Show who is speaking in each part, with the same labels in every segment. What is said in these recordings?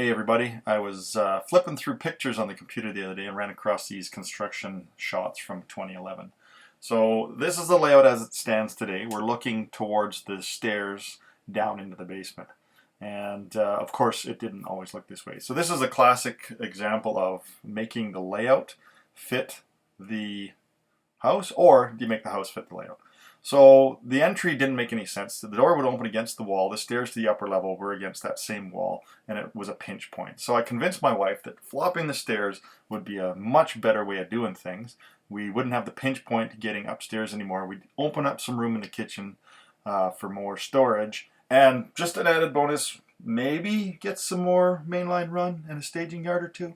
Speaker 1: Hey everybody, I was flipping through pictures on the computer the other day and ran across these construction shots from 2011. So this is the layout as it stands today. We're looking towards the stairs down into the basement. And of course it didn't always look this way. So this is a classic example of making the layout fit the house, or do you make the house fit the layout? So the entry didn't make any sense. The door would open against the wall, the stairs to the upper level were against that same wall, and it was a pinch point. So I convinced my wife that flopping the stairs would be a much better way of doing things. We wouldn't have the pinch point getting upstairs anymore. We'd open up some room in the kitchen for more storage, and just an added bonus, maybe get some more mainline run and a staging yard or two.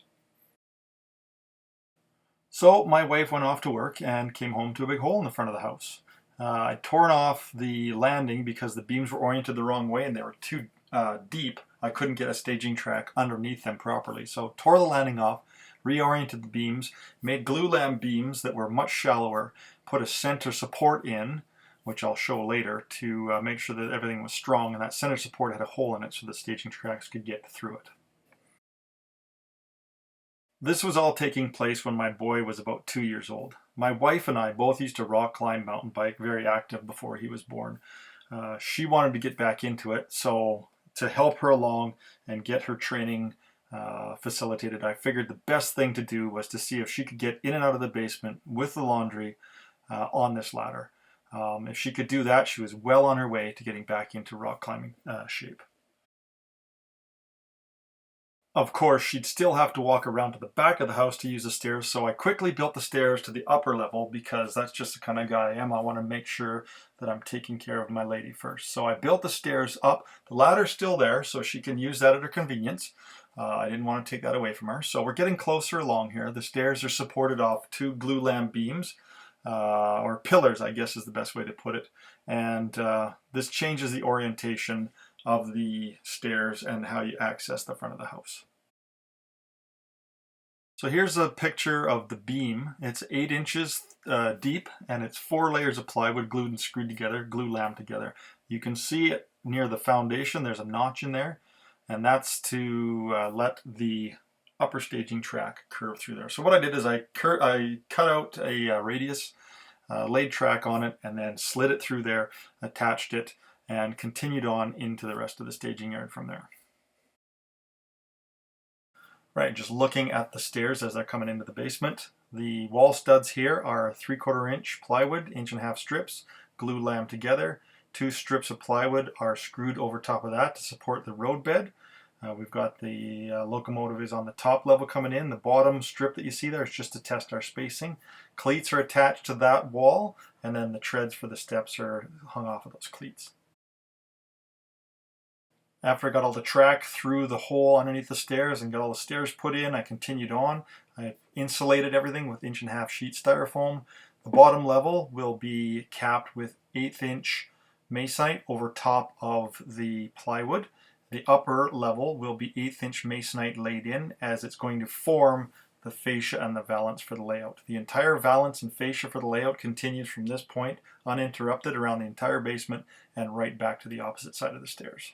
Speaker 1: So my wife went off to work and came home to a big hole in the front of the house. I'd torn off the landing because the beams were oriented the wrong way and they were too deep. I couldn't get a staging track underneath them properly. So tore the landing off, reoriented the beams, made glue lam beams that were much shallower, put a center support in, which I'll show later, to make sure that everything was strong, and that center support had a hole in it so the staging tracks could get through it. This was all taking place when my boy was about 2 years old. My wife and I both used to rock climb mountain bike, very active before he was born. She wanted to get back into it, so to help her along and get her training facilitated, I figured the best thing to do was to see if she could get in and out of the basement with the laundry on this ladder. If she could do that, she was well on her way to getting back into rock climbing shape. Of course, she'd still have to walk around to the back of the house to use the stairs, so I quickly built the stairs to the upper level because that's just the kind of guy I am. I want to make sure that I'm taking care of my lady first. So I built the stairs up. The ladder's still there, so she can use that at her convenience. I didn't want to take that away from her. So we're getting closer along here. The stairs are supported off 2 glue lam beams, or pillars, I guess is the best way to put it. And this changes the orientation of the stairs and how you access the front of the house. So here's a picture of the beam. It's 8 inches deep, and it's 4 layers of plywood glued and screwed together, glue lammed together. You can see it near the foundation. There's a notch in there, and that's to let the upper staging track curve through there. So what I did is I cut out a radius, laid track on it, and then slid it through there, attached it, and continued on into the rest of the staging yard from there. Right, just looking at the stairs as they're coming into the basement. The wall studs here are 3/4 inch plywood, 1.5 inch strips, glue lammed together. 2 strips of plywood are screwed over top of that to support the road bed. We've got the locomotive is on the top level coming in. The bottom strip that you see there is just to test our spacing. Cleats are attached to that wall, and then the treads for the steps are hung off of those cleats. After I got all the track through the hole underneath the stairs and got all the stairs put in, I continued on. I insulated everything with 1.5 inch sheet styrofoam. The bottom level will be capped with 1/8 inch masonite over top of the plywood. The upper level will be 1/8 inch masonite laid in, as it's going to form the fascia and the valance for the layout. The entire valance and fascia for the layout continues from this point uninterrupted around the entire basement and right back to the opposite side of the stairs.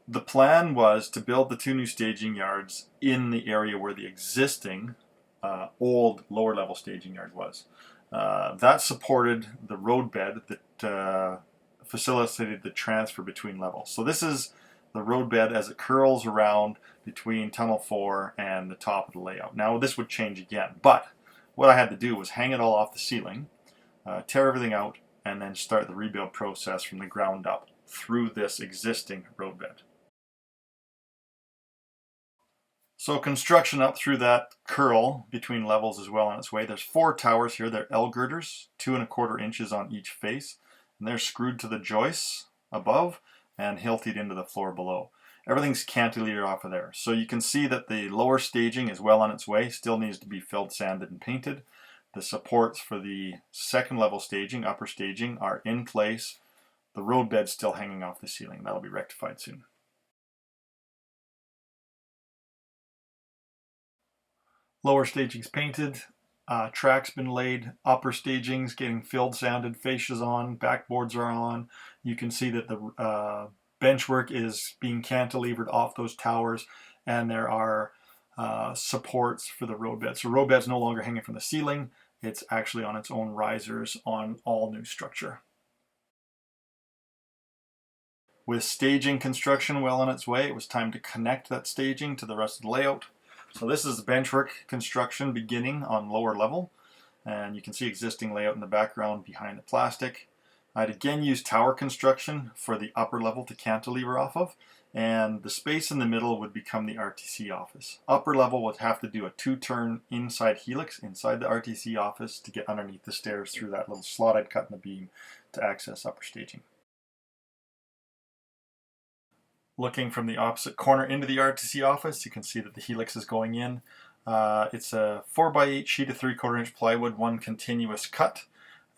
Speaker 1: The plan was to build the 2 new staging yards in the area where the existing old lower level staging yard was. That supported the road bed that facilitated the transfer between levels. So this is the road bed as it curls around between tunnel 4 and the top of the layout. Now this would change again, but what I had to do was hang it all off the ceiling, tear everything out, and then start the rebuild process from the ground up through this existing road bed. So construction up through that curl between levels is well on its way. There's 4 towers here. They're L girders, 2¼ inches on each face, and they're screwed to the joists above and hilted into the floor below. Everything's cantilevered off of there. So you can see that the lower staging is well on its way, still needs to be filled, sanded, and painted. The supports for the 2nd level staging, upper staging, are in place. The road bed's still hanging off the ceiling. That'll be rectified soon. Lower staging's painted, track's been laid, upper staging's getting filled, sanded, fascia's on, backboards are on. You can see that the benchwork is being cantilevered off those towers, and there are supports for the roadbed. So roadbed's no longer hanging from the ceiling. It's actually on its own risers on all new structure. With staging construction well on its way, it was time to connect that staging to the rest of the layout. So this is benchwork construction beginning on lower level, and you can see existing layout in the background behind the plastic. I'd again use tower construction for the upper level to cantilever off of, and the space in the middle would become the RTC office. Upper level would have to do a 2-turn inside helix inside the RTC office to get underneath the stairs through that little slot I'd cut in the beam to access upper staging. Looking from the opposite corner into the RTC office, you can see that the helix is going in. It's a 4x8 sheet of 3/4 inch plywood, one continuous cut,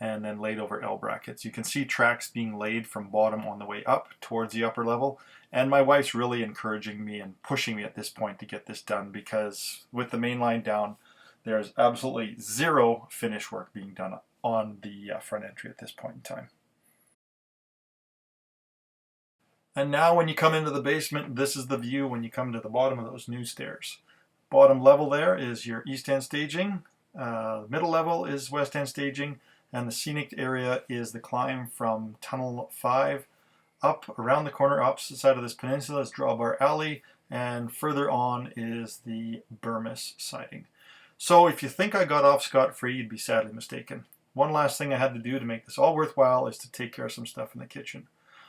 Speaker 1: and then laid over L brackets. You can see tracks being laid from bottom on the way up towards the upper level, and my wife's really encouraging me and pushing me at this point to get this done, because with the main line down, there's absolutely zero finish work being done on the front entry at this point in time. And now when you come into the basement, this is the view when you come to the bottom of those new stairs. Bottom level there is your east end staging, middle level is west end staging, and the scenic area is the climb from Tunnel 5 up around the corner opposite side of this peninsula is Drawbar Alley, and further on is the Burmis siding. So if you think I got off scot-free, you'd be sadly mistaken. One last thing I had to do to make this all worthwhile is to take care of some stuff in the kitchen.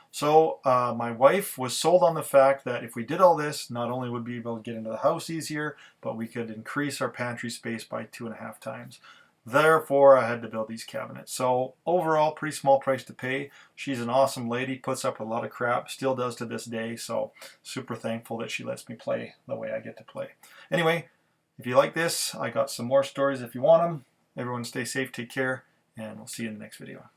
Speaker 1: So my wife was sold on the fact that if we did all this, not only would we be able to get into the house easier, but we could increase our pantry space by 2.5 times. Therefore, I had to build these cabinets. So overall, pretty small price to pay. She's an awesome lady, puts up with a lot of crap, still does to this day. So super thankful that she lets me play the way I get to play. Anyway, if you like this, I got some more stories if you want them. Everyone stay safe, take care, and we'll see you in the next video.